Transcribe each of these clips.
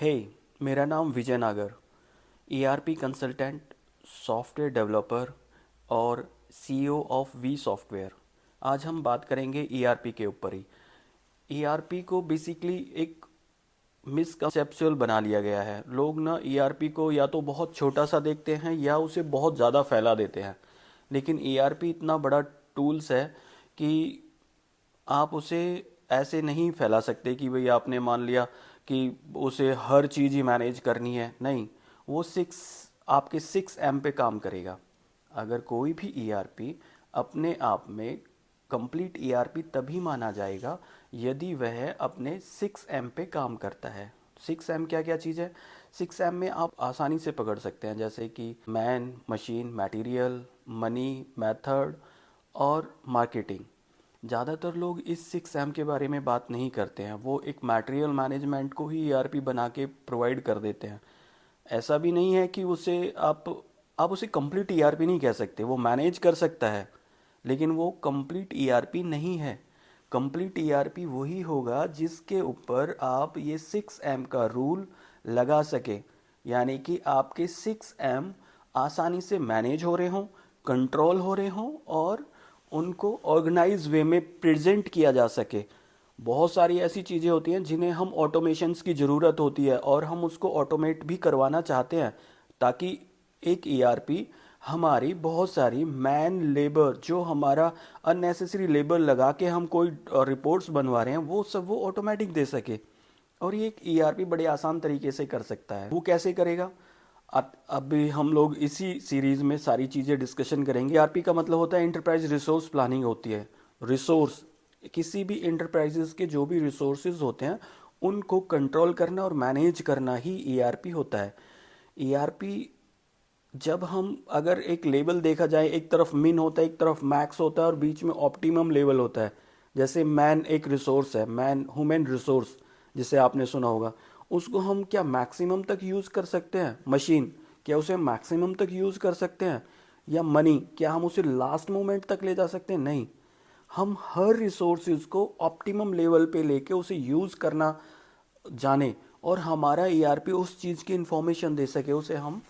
हे, मेरा नाम विजय नागर, ईआरपी कंसल्टेंट, सॉफ्टवेयर डेवलपर और सीईओ ऑफ वी सॉफ्टवेयर। आज हम बात करेंगे ईआरपी के ऊपर ही। ईआरपी को बेसिकली एक मिसकंसेप्चुअल बना लिया गया है। लोग ना ईआरपी को या तो बहुत छोटा सा देखते हैं या उसे बहुत ज़्यादा फैला देते हैं। लेकिन ईआरपी इतना बड़ा टूल्स है कि आप उसे ऐसे नहीं फैला सकते कि भाई आपने मान लिया कि उसे हर चीज़ ही मैनेज करनी है। नहीं, वो आपके 6 एम पे काम करेगा। अगर कोई भी ईआरपी अपने आप में कंप्लीट ईआरपी तभी माना जाएगा यदि वह अपने 6 एम पे काम करता है। 6 एम क्या क्या चीज़ है? 6 एम में आप आसानी से पकड़ सकते हैं, जैसे कि man, machine, material, money, method और मार्केटिंग। ज़्यादातर लोग इस 6 एम के बारे में बात नहीं करते हैं। वो एक मटेरियल मैनेजमेंट को ही ईआरपी बना के प्रोवाइड कर देते हैं। ऐसा भी नहीं है कि उसे आप उसे कंप्लीट ईआरपी नहीं कह सकते। वो मैनेज कर सकता है लेकिन वो कंप्लीट ईआरपी नहीं है। कंप्लीट ईआरपी वही होगा जिसके ऊपर आप ये 6 एम का रूल लगा सके, यानी कि आपके 6 एम आसानी से मैनेज हो रहे हों, कंट्रोल हो रहे हों और उनको ऑर्गेनाइज वे में प्रेजेंट किया जा सके। बहुत सारी ऐसी चीज़ें होती हैं जिन्हें हम ऑटोमेशंस की ज़रूरत होती है और हम उसको ऑटोमेट भी करवाना चाहते हैं, ताकि एक ईआरपी हमारी बहुत सारी मैन लेबर, जो हमारा अननेसेसरी लेबर लगा के हम कोई रिपोर्ट्स बनवा रहे हैं, वो सब वो ऑटोमेटिक दे सके। और ये एक ईआरपी बड़े आसान तरीके से कर सकता है। वो कैसे करेगा? अभी हम लोग इसी सीरीज में सारी चीज़ें डिस्कशन करेंगे। ईआरपी का मतलब होता है इंटरप्राइज रिसोर्स प्लानिंग होती है। रिसोर्स, किसी भी इंटरप्राइजेस के जो भी रिसोर्सेज होते हैं उनको कंट्रोल करना और मैनेज करना ही ईआरपी होता है। ईआरपी, जब हम अगर एक लेवल देखा जाए, एक तरफ मिन होता है, एक तरफ मैक्स होता है और बीच में ऑप्टिमम लेवल होता है। जैसे मैन एक रिसोर्स है, मैन ह्यूमन रिसोर्स जिसे आपने सुना होगा, उसको हम क्या मैक्सिमम तक यूज़ कर सकते हैं? मशीन, क्या उसे मैक्सिमम तक यूज़ कर सकते हैं? या मनी, क्या हम उसे लास्ट मोमेंट तक ले जा सकते हैं? नहीं, हम हर रिसोर्सेज को ऑप्टिमम लेवल पे लेके उसे यूज़ करना जाने और हमारा ईआरपी उस चीज़ की इंफॉर्मेशन दे सके, उसे हम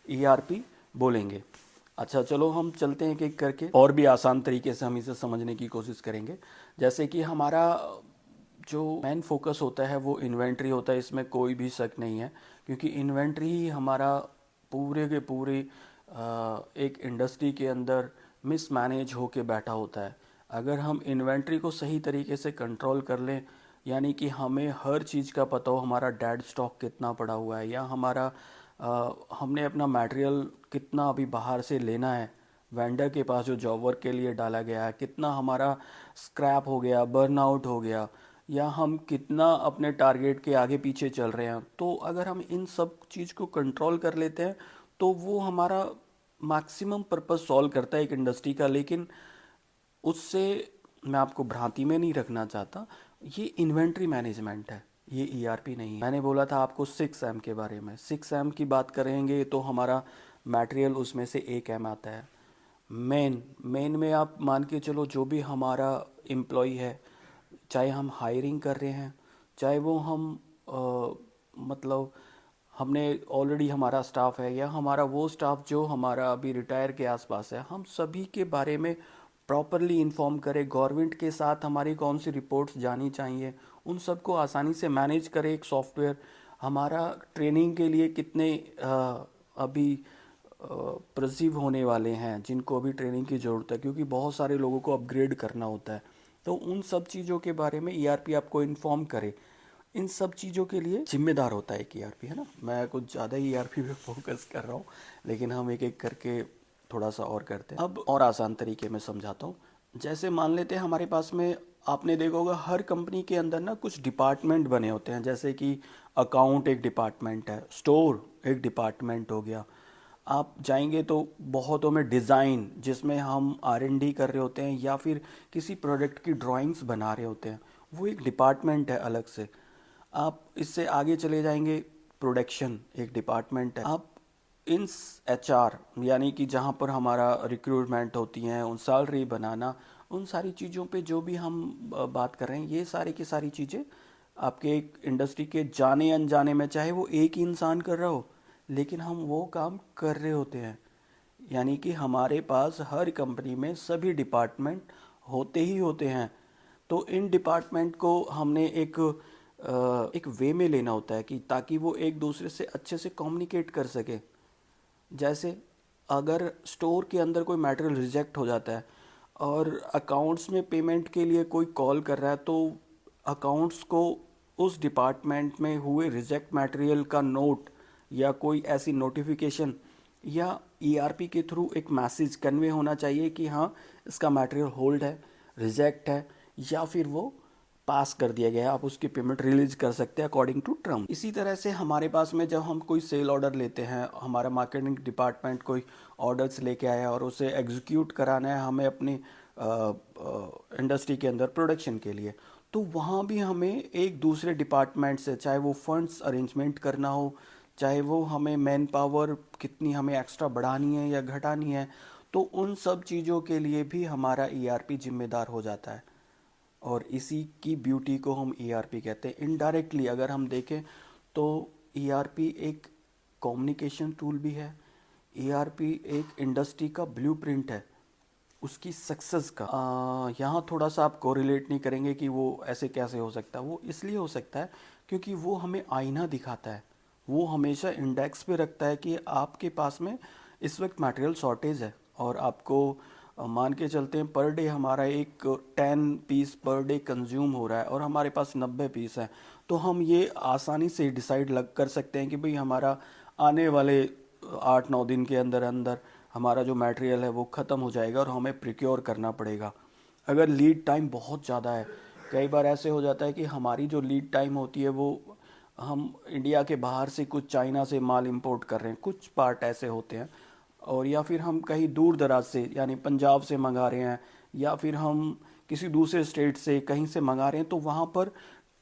ईआरपी बोलेंगे। अच्छा, चलो हम चलते हैं एक एक करके और भी आसान तरीके से हम इसे समझने की कोशिश करेंगे। जैसे कि हमारा जो मेन फोकस होता है वो इन्वेंट्री होता है, इसमें कोई भी शक नहीं है, क्योंकि इन्वेंट्री ही हमारा पूरे के पूरे एक इंडस्ट्री के अंदर मिसमैनेज होके बैठा होता है। अगर हम इन्वेंट्री को सही तरीके से कंट्रोल कर लें, यानी कि हमें हर चीज़ का पता हो, हमारा डेड स्टॉक कितना पड़ा हुआ है या हमारा हमने अपना मटेरियल कितना अभी बाहर से लेना है, वेंडर के पास जो जॉब वर्क के लिए डाला गया है, कितना हमारा स्क्रैप हो गया, बर्नआउट हो गया, या हम कितना अपने टारगेट के आगे पीछे चल रहे हैं, तो अगर हम इन सब चीज़ को कंट्रोल कर लेते हैं तो वो हमारा मैक्सिमम पर्पस सॉल्व करता है एक इंडस्ट्री का। लेकिन उससे मैं आपको भ्रांति में नहीं रखना चाहता, ये इन्वेंट्री मैनेजमेंट है, ये ईआरपी नहीं है। मैंने बोला था आपको 6 एम के बारे में। 6 एम की बात करेंगे तो हमारा मटेरियल उसमें से 1 एम आता है। मेन मेन में आप मान के चलो जो भी हमारा एम्प्लॉय है, चाहे हम हायरिंग कर रहे हैं, चाहे वो हम मतलब हमने ऑलरेडी हमारा स्टाफ है या हमारा वो स्टाफ जो हमारा अभी रिटायर के आसपास है, हम सभी के बारे में प्रॉपरली इन्फॉर्म करें। गवर्नमेंट के साथ हमारी कौन सी रिपोर्ट्स जानी चाहिए, उन सबको आसानी से मैनेज करे एक सॉफ्टवेयर। हमारा ट्रेनिंग के लिए कितने अभी परसीव होने वाले हैं जिनको अभी ट्रेनिंग की ज़रूरत है, क्योंकि बहुत सारे लोगों को अपग्रेड करना होता है। तो उन सब चीज़ों के बारे में ईआरपी आपको इन्फॉर्म करे। इन सब चीज़ों के लिए जिम्मेदार होता है एक ईआरपी, है ना। मैं कुछ ज़्यादा ही ईआरपी पे फोकस कर रहा हूँ, लेकिन हम एक एक करके थोड़ा सा और करते हैं। अब और आसान तरीके में समझाता हूँ। जैसे मान लेते हैं हमारे पास में, आपने देखा होगा हर कंपनी के अंदर ना कुछ डिपार्टमेंट बने होते हैं। जैसे कि अकाउंट एक डिपार्टमेंट है, स्टोर एक डिपार्टमेंट हो गया। आप जाएंगे तो बहुतों में डिज़ाइन, जिसमें हम R&D कर रहे होते हैं या फिर किसी प्रोडक्ट की ड्राइंग्स बना रहे होते हैं, वो एक डिपार्टमेंट है अलग से। आप इससे आगे चले जाएंगे, प्रोडक्शन एक डिपार्टमेंट है। आप इन HR, यानी कि जहाँ पर हमारा रिक्रूटमेंट होती हैं, उन सैलरी बनाना, उन सारी चीज़ों पे जो भी हम बात कर रहे हैं, ये सारी की सारी चीज़ें आपके एक इंडस्ट्री के जाने अनजाने में, चाहे वो एक ही इंसान कर रहा हो, लेकिन हम वो काम कर रहे होते हैं। यानी कि हमारे पास हर कंपनी में सभी डिपार्टमेंट होते ही होते हैं। तो इन डिपार्टमेंट को हमने एक वे में लेना होता है कि ताकि वो एक दूसरे से अच्छे से कम्युनिकेट कर सके। जैसे अगर स्टोर के अंदर कोई मटेरियल रिजेक्ट हो जाता है और अकाउंट्स में पेमेंट के लिए कोई कॉल कर रहा है, तो अकाउंट्स को उस डिपार्टमेंट में हुए रिजेक्ट मटेरियल का नोट या कोई ऐसी नोटिफिकेशन या ईआरपी के थ्रू एक मैसेज कन्वे होना चाहिए कि हाँ, इसका मटेरियल होल्ड है, रिजेक्ट है, या फिर वो पास कर दिया गया है, आप उसकी पेमेंट रिलीज कर सकते हैं अकॉर्डिंग टू टर्म। इसी तरह से हमारे पास में जब हम कोई सेल ऑर्डर लेते हैं, हमारा मार्केटिंग डिपार्टमेंट कोई ऑर्डर्स लेके आया और उसे एग्जीक्यूट कराना है हमें अपनी इंडस्ट्री के अंदर प्रोडक्शन के लिए, तो वहाँ भी हमें एक दूसरे डिपार्टमेंट से, चाहे वो फंड्स अरेंजमेंट करना हो, चाहे वो हमें मैन पावर कितनी हमें एक्स्ट्रा बढ़ानी है या घटानी है, तो उन सब चीज़ों के लिए भी हमारा ईआरपी जिम्मेदार हो जाता है। और इसी की ब्यूटी को हम ईआरपी कहते हैं। इनडायरेक्टली अगर हम देखें तो ईआरपी एक कम्युनिकेशन टूल भी है। ईआरपी एक इंडस्ट्री का ब्लूप्रिंट है उसकी सक्सेस का। यहाँ थोड़ा सा आप कोरिलेट नहीं करेंगे कि वो ऐसे कैसे हो सकता है। वो इसलिए हो सकता है क्योंकि वो हमें आईना दिखाता है। वो हमेशा इंडेक्स पे रखता है कि आपके पास में इस वक्त मटेरियल शॉर्टेज है और आपको मान के चलते हैं पर डे हमारा एक 10 पीस पर डे कंज्यूम हो रहा है और हमारे पास 90 पीस है। तो हम ये आसानी से डिसाइड लग कर सकते हैं कि भाई हमारा आने वाले 8-9 दिन के अंदर अंदर हमारा जो मटेरियल है वो ख़त्म हो जाएगा और हमें प्रिक्योर करना पड़ेगा। अगर लीड टाइम बहुत ज़्यादा है, कई बार ऐसे हो जाता है कि हमारी जो लीड टाइम होती है वो हम इंडिया के बाहर से कुछ चाइना से माल इंपोर्ट कर रहे हैं, कुछ पार्ट ऐसे होते हैं, और या फिर हम कहीं दूर दराज से यानी पंजाब से मंगा रहे हैं या फिर हम किसी दूसरे स्टेट से कहीं से मंगा रहे हैं, तो वहाँ पर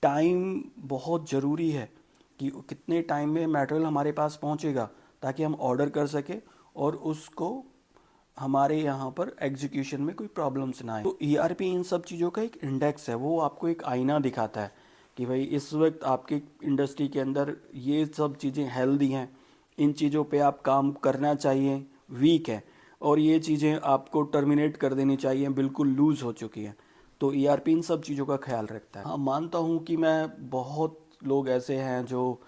टाइम बहुत ज़रूरी है कि कितने टाइम में मटेरियल हमारे पास पहुँचेगा ताकि हम ऑर्डर कर सके और उसको हमारे यहाँ पर एग्जीक्यूशन में कोई प्रॉब्लम्स ना आए। तो ईआरपी इन सब चीज़ों का एक इंडेक्स है। वो आपको एक आईना दिखाता है कि भाई इस वक्त आपकी इंडस्ट्री के अंदर ये सब चीज़ें हेल्दी हैं, इन चीज़ों पे आप काम करना चाहिए, वीक है, और ये चीज़ें आपको टर्मिनेट कर देनी चाहिए, बिल्कुल लूज़ हो चुकी हैं। तो ईआरपी इन सब चीज़ों का ख्याल रखता है। हाँ, मानता हूँ कि मैं बहुत लोग ऐसे हैं जो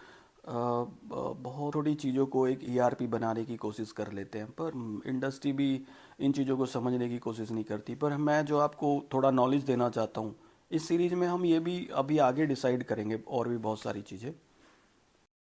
बहुत थोड़ी चीज़ों को एक ईआरपी बनाने की कोशिश कर लेते हैं, पर इंडस्ट्री भी इन चीज़ों को समझने की कोशिश नहीं करती। पर मैं जो आपको थोड़ा नॉलेज देना चाहता हूँ, इस सीरीज़ में हम ये भी अभी आगे डिसाइड करेंगे और भी बहुत सारी चीज़ें।